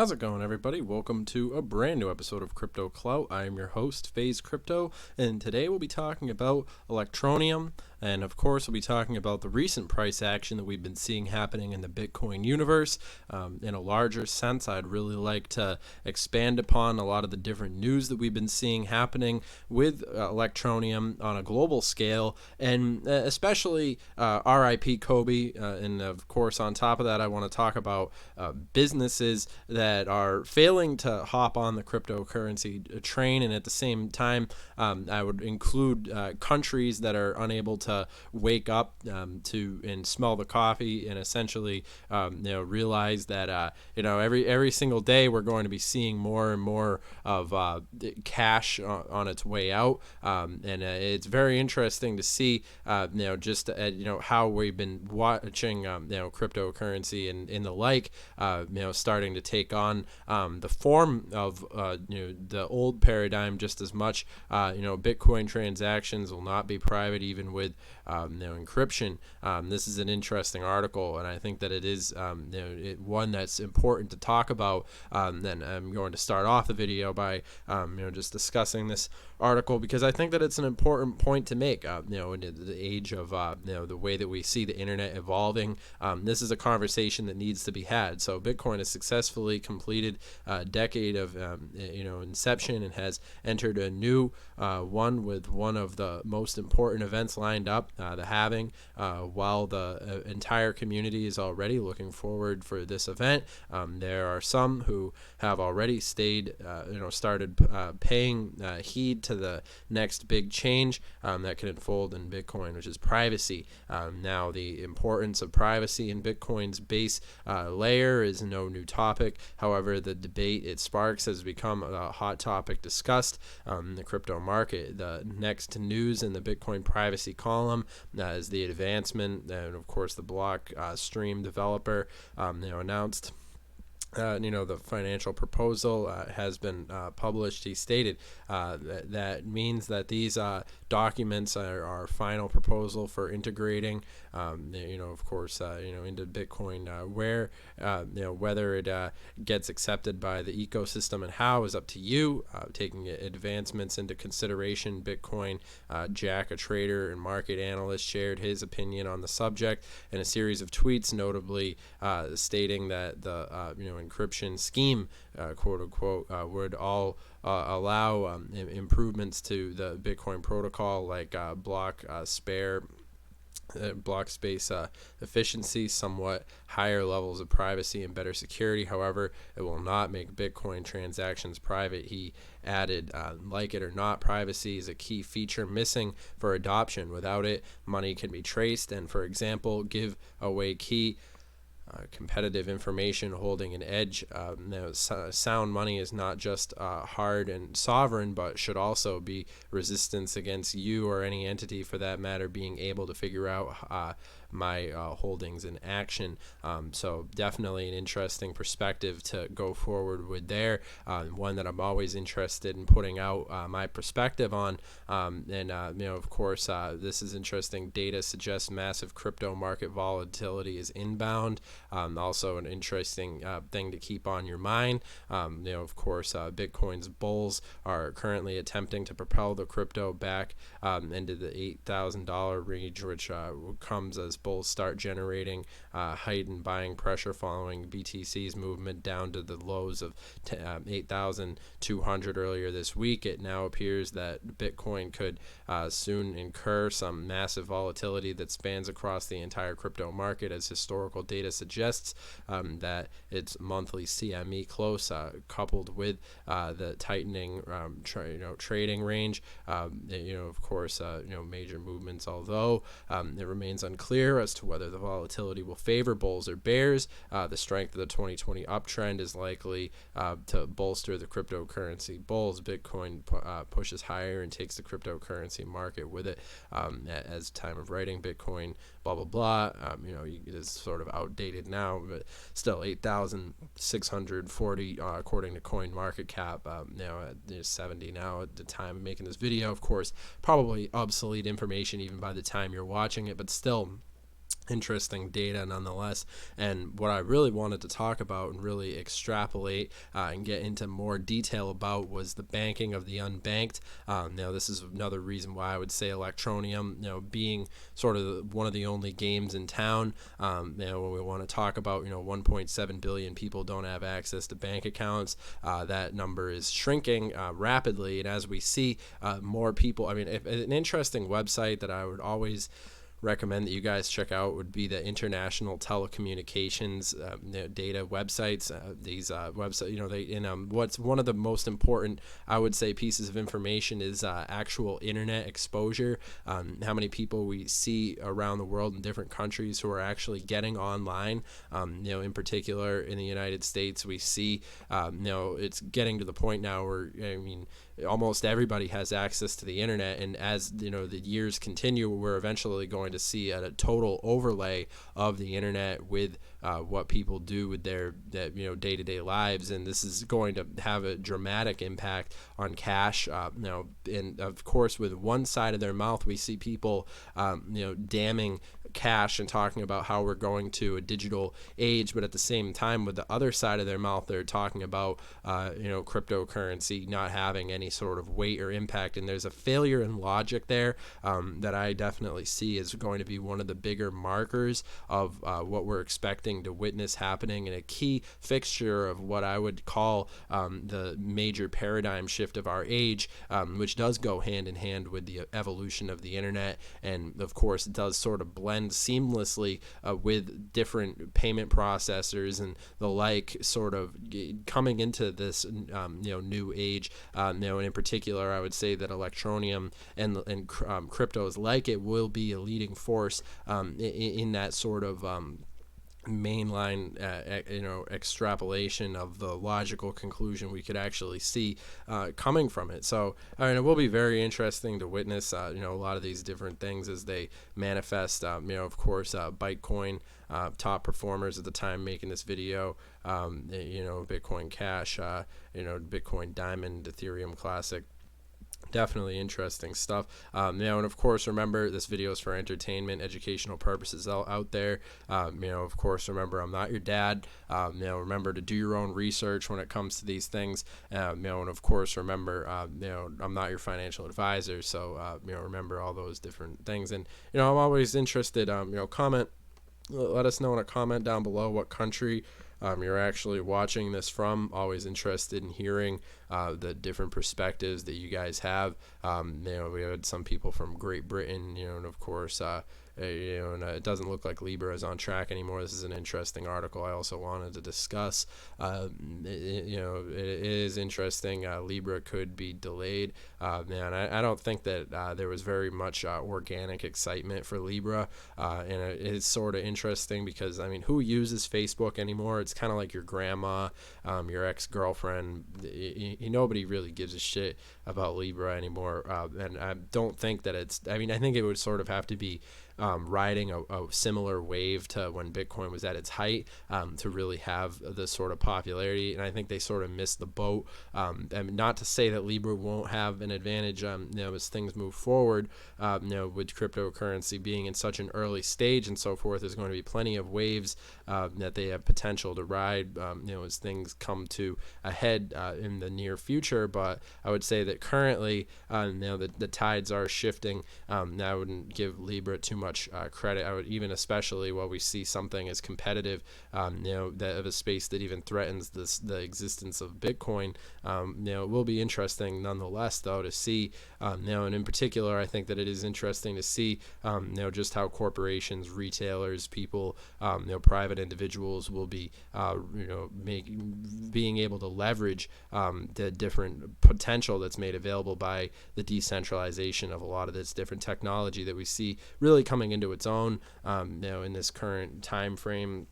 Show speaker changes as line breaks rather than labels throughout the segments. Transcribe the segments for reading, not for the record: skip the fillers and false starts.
How's it going, everybody? Welcome to a brand new episode of Crypto Clout. I am your host, FaZe Crypto, and today we'll be talking about Electroneum, and of course we'll be talking about the recent price action that we've been seeing happening in the Bitcoin universe. In a larger sense, I'd really like to expand upon a lot of the different news that we've been seeing happening with Electroneum on a global scale, and especially RIP Kobe, and of course on top of that I want to talk about businesses that are failing to hop on the cryptocurrency train, and at the same time I would include countries that are unable to wake up to and smell the coffee and essentially realize that every single day we're going to be seeing more and more of cash on its way out, and it's very interesting to see how we've been watching cryptocurrency and the like starting to take on the form of the old paradigm just as much. Bitcoin transactions will not be private even with encryption. This is an interesting article, and I think that it is one that's important to talk about. Then I'm going to start off the video by just discussing this article because I think that it's an important point to make. In the age of the way that we see the internet evolving, this is a conversation that needs to be had. So Bitcoin has successfully completed a decade of inception and has entered a new one with one of the most important events lined up, the halving. While the entire community is already looking forward for this event, there are some who have already started paying heed to the next big change that can unfold in Bitcoin, which is privacy. Now, the importance of privacy in Bitcoin's base layer is no new topic. However, the debate it sparks has become a hot topic discussed in the crypto market. The next news in the Bitcoin privacy column is the advancement, and of course the block stream developer announced the financial proposal has been published. He stated that means that these documents are our final proposal for integrating, into Bitcoin. Whether it gets accepted by the ecosystem and how is up to you. Taking advancements into consideration, Bitcoin Jack, a trader and market analyst, shared his opinion on the subject in a series of tweets, notably stating that the encryption scheme, quote unquote, would all allow improvements to the Bitcoin protocol like block space efficiency, somewhat higher levels of privacy and better security. However, it will not make Bitcoin transactions private. He added, like it or not, privacy is a key feature missing for adoption. Without it, money can be traced and, for example, give away key competitive information holding an edge. Sound money is not just hard and sovereign, but should also be resistance against you or any entity for that matter being able to figure out my holdings in action. So definitely an interesting perspective to go forward with there. One that I'm always interested in putting out my perspective on. This is interesting. Data suggests massive crypto market volatility is inbound. Also an interesting thing to keep on your mind. Bitcoin's bulls are currently attempting to propel the crypto back into the $8,000 range, which comes as bulls start generating heightened buying pressure following BTC's movement down to the lows of 8,200 earlier this week. It now appears that Bitcoin could soon incur some massive volatility that spans across the entire crypto market, as historical data suggests that its monthly CME close, coupled with the tightening trading range, major movements, although it remains unclear as to whether the volatility will favor bulls or bears. The strength of the 2020 uptrend is likely to bolster the cryptocurrency bulls. Bitcoin pushes higher and takes the cryptocurrency market with it. As time of writing, Bitcoin blah blah blah it is sort of outdated now, but still 8,640 according to Coin Market Cap. At 70 now at the time of making this video. Of course, probably obsolete information even by the time you're watching it, but still interesting data nonetheless. And what I really wanted to talk about and really extrapolate and get into more detail about was the banking of the unbanked. Now, this is another reason why I would say Electroneum, being sort of one of the only games in town. When we want to talk about, 1.7 billion people don't have access to bank accounts. That number is shrinking rapidly, and as we see more people, an interesting website that I would always recommend that you guys check out would be the international telecommunications data websites. These websites, what's one of the most important, I would say, pieces of information is actual internet exposure. How many people we see around the world in different countries who are actually getting online. In particular in the United States, we see, it's getting to the point now where, almost everybody has access to the internet, and as the years continue, we're eventually going to see a total overlay of the internet with what people do with their day-to-day lives, and this is going to have a dramatic impact on cash. And of course, with one side of their mouth, we see people damning cash and talking about how we're going to a digital age, but at the same time, with the other side of their mouth, they're talking about cryptocurrency not having any sort of weight or impact. And there's a failure in logic there that I definitely see is going to be one of the bigger markers of what we're expecting to witness happening, and a key fixture of what I would call the major paradigm shift of our age, which does go hand in hand with the evolution of the internet, and of course it does sort of blend seamlessly with different payment processors and the like, sort of coming into this new age. And in particular, I would say that Electroneum and cryptos like it will be a leading force in that sort of mainline extrapolation of the logical conclusion we could actually see coming from it. So it will be very interesting to witness a lot of these different things as they manifest. Of course, Bitcoin top performers at the time making this video, Bitcoin Cash, Bitcoin Diamond, Ethereum Classic. Definitely interesting stuff. And of course, remember, this video is for entertainment, educational purposes out there. Of course, remember, I'm not your dad. Remember to do your own research when it comes to these things. And of course, remember, I'm not your financial advisor. So, remember all those different things. And, I'm always interested, comment. Let us know in a comment down below what country you're actually watching this from. Always interested in hearing the different perspectives that you guys have. We had some people from Great Britain, and of course, and it doesn't look like Libra is on track anymore. This is an interesting article I also wanted to discuss. It is interesting. Libra could be delayed. I don't think that there was very much organic excitement for Libra, and it's sort of interesting because, who uses Facebook anymore? It's kind of like your grandma, your ex-girlfriend. Nobody really gives a shit about Libra anymore, and I don't think that it's, I think it would sort of have to be riding a similar wave to when Bitcoin was at its height to really have this sort of popularity, and I think they sort of missed the boat. Not to say that Libra won't have an advantage as things move forward, with cryptocurrency being in such an early stage and so forth. There's going to be plenty of waves that they have potential to ride as things come to a head in the near future, but I would say that currently the tides are shifting. I wouldn't give Libra too much credit. I would, even especially while we see something as competitive, that of a space that even threatens the existence of Bitcoin. It will be interesting nonetheless, though, to see. And in particular, I think that it is interesting to see, just how corporations, retailers, people, private individuals will be, being able to leverage the different potential that's made available by the decentralization of a lot of this different technology that we see really coming into its own, in this current time frame.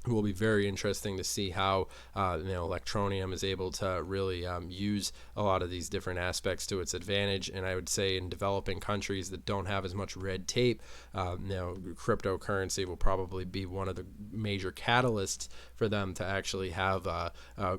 it will be very interesting to see how Electroneum is able to really use a lot of these different aspects to its advantage. And I would say in developing countries that don't have as much red tape, cryptocurrency will probably be one of the major catalysts for them to actually have a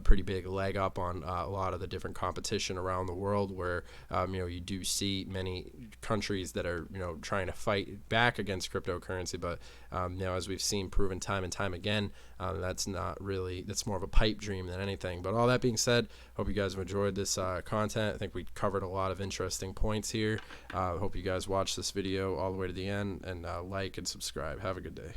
pretty big leg up on a lot of the different competition around the world, where you do see many countries that are trying to fight back against cryptocurrency, but as we've seen proven time and time again, that's more of a pipe dream than anything. But all that being said, hope you guys have enjoyed this content. I think we covered a lot of interesting points here. Hope you guys watch this video all the way to the end, and like and subscribe. Have a good day.